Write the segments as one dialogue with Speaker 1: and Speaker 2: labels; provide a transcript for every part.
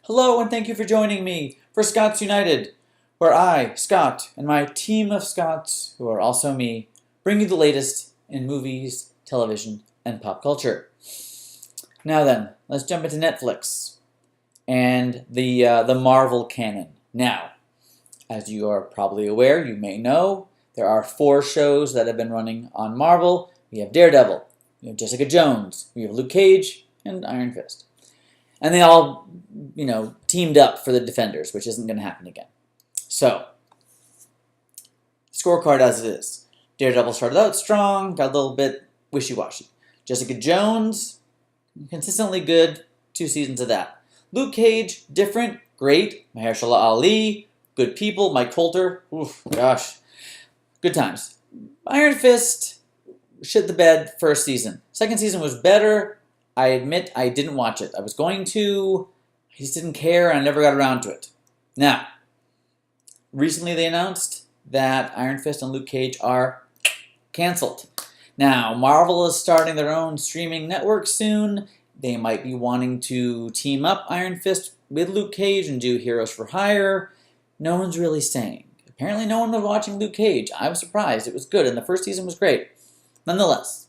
Speaker 1: Hello, and thank you for joining me for Scots United, where I, Scott, and my team of Scots, who are also me, bring you the latest in movies, television, and pop culture. Now then, let's jump into Netflix and the Marvel canon. Now, as you are probably aware, you may know, there are 4 shows that have been running on Marvel. We have Daredevil, we have Jessica Jones, we have Luke Cage, and Iron Fist. And they all, teamed up for the Defenders, which isn't going to happen again. So, scorecard as it is. Daredevil started out strong, got a little bit wishy-washy. Jessica Jones, consistently good, 2 seasons of that. Luke Cage, different, great. Mahershala Ali, good people. Mike Coulter, oof, gosh, good times. Iron Fist, shit the bed first season. Second season was better. I admit I didn't watch it. I was going to, I just didn't care, and I never got around to it. Now, recently they announced that Iron Fist and Luke Cage are canceled. Now, Marvel is starting their own streaming network soon. They might be wanting to team up Iron Fist with Luke Cage and do Heroes for Hire. No one's really saying. Apparently no one was watching Luke Cage. I was surprised. It was good, and the first season was great. Nonetheless,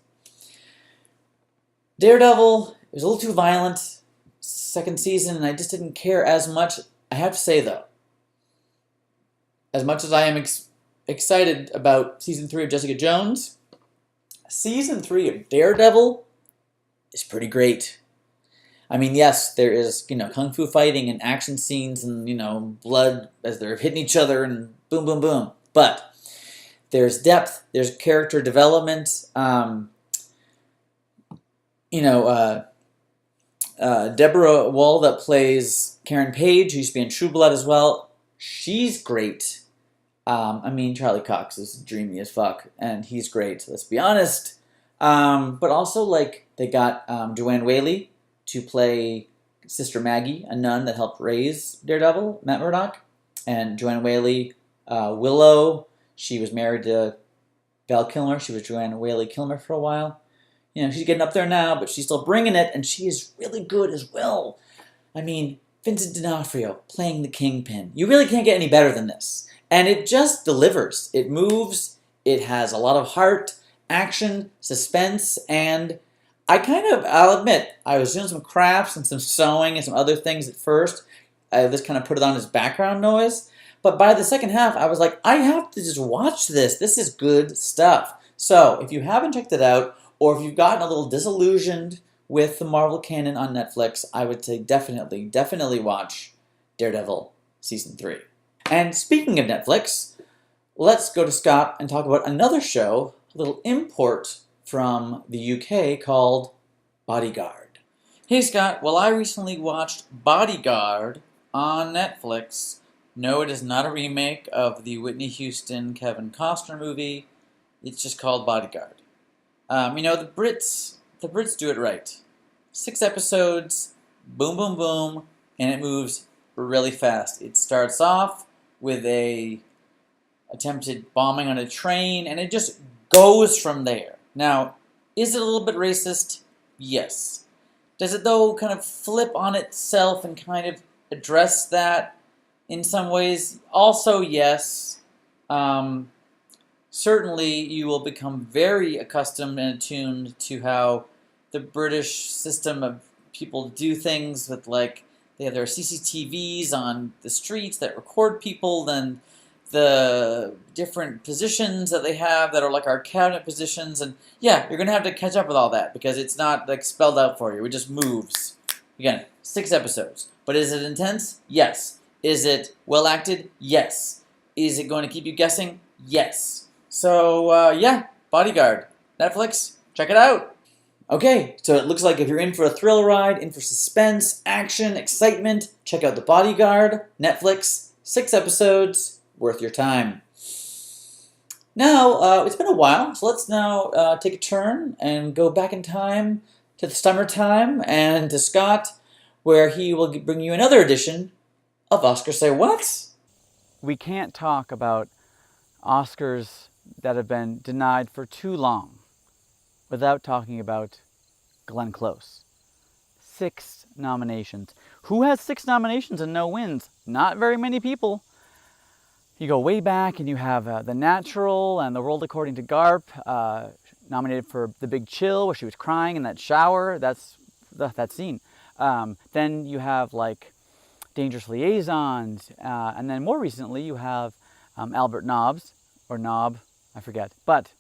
Speaker 1: Daredevil, it was a little too violent. Second season, and I just didn't care as much. I have to say, though, as much as I am excited about Season 3 of Jessica Jones, Season 3 of Daredevil is pretty great. I mean, yes, there is, kung fu fighting and action scenes and, blood as they're hitting each other and boom, boom, boom. But there's depth, there's character development. Deborah Wall that plays Karen Page, who used to be in True Blood as well, she's great. Charlie Cox is dreamy as fuck, and he's great, let's be honest. But also, they got Joanne Whaley to play Sister Maggie, a nun that helped raise Daredevil, Matt Murdock. And Joanne Whaley, Willow, she was married to Val Kilmer. She was Joanne Whaley Kilmer for a while. She's getting up there now, but she's still bringing it, and she is really good as well. Vincent D'Onofrio playing the Kingpin. You really can't get any better than this. And it just delivers. It moves. It has a lot of heart, action, suspense, and I'll admit, I was doing some crafts and some sewing and some other things at first. I just kind of put it on as background noise. But by the second half, I was like, I have to just watch this. This is good stuff. So, if you haven't checked it out, or if you've gotten a little disillusioned with the Marvel canon on Netflix, I would say definitely watch Daredevil Season 3. And speaking of Netflix, let's go to Scott and talk about another show, a little import from the UK called Bodyguard. Hey Scott, well I recently watched Bodyguard on Netflix. No, it is not a remake of the Whitney Houston, Kevin Costner movie. It's just called Bodyguard. The Brits do it right. 6 episodes, boom, boom, boom, and it moves really fast. It starts off with a attempted bombing on a train, and it just goes from there. Now, is it a little bit racist? Yes. Does it, though, kind of flip on itself and kind of address that in some ways? Also, yes. Certainly, you will become very accustomed and attuned to how the British system of people do things with, they have their CCTVs on the streets that record people, then the different positions that they have that are like our cabinet positions, and yeah, you're going to have to catch up with all that because it's not spelled out for you. It just moves. Again, 6 episodes. But is it intense? Yes. Is it well acted? Yes. Is it going to keep you guessing? Yes. So, Bodyguard. Netflix, check it out. Okay, so it looks like if you're in for a thrill ride, in for suspense, action, excitement, check out The Bodyguard, Netflix, 6 episodes, worth your time. Now, it's been a while, so let's now take a turn and go back in time to the summertime and to Scott, where he will bring you another edition of Oscars Say What? We can't talk about Oscars that have been denied for too long without talking about Glenn Close. 6 nominations.
Speaker 2: Who has 6 nominations and no wins? Not very many people. You go way back and you have The Natural and The World According to Garp, nominated for The Big Chill, where she was crying in that shower. That's that scene. Then you have like Dangerous Liaisons, and then more recently you have Albert Nobbs, or Knob, I forget. But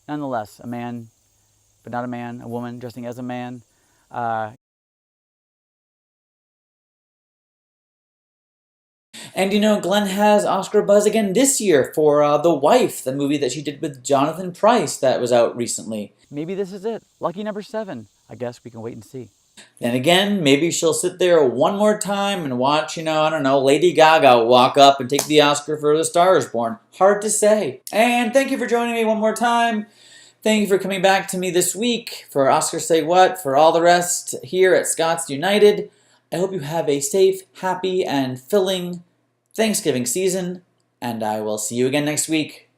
Speaker 2: nonetheless, a man, but not a man, a woman dressing as a man.
Speaker 1: And you know, Glenn has Oscar buzz again this year for The Wife, the movie that she did with Jonathan Pryce that was out recently.
Speaker 2: Maybe this is it. Lucky number 7. I guess we can wait and see.
Speaker 1: Then again, maybe she'll sit there one more time and watch, you know, I don't know, Lady Gaga walk up and take the Oscar for The Star is Born. Hard to say. And thank you for joining me one more time. Thank you for coming back to me this week for Oscar Say What, for all the rest here at Scots United. I hope you have a safe, happy, and filling Thanksgiving season, and I will see you again next week.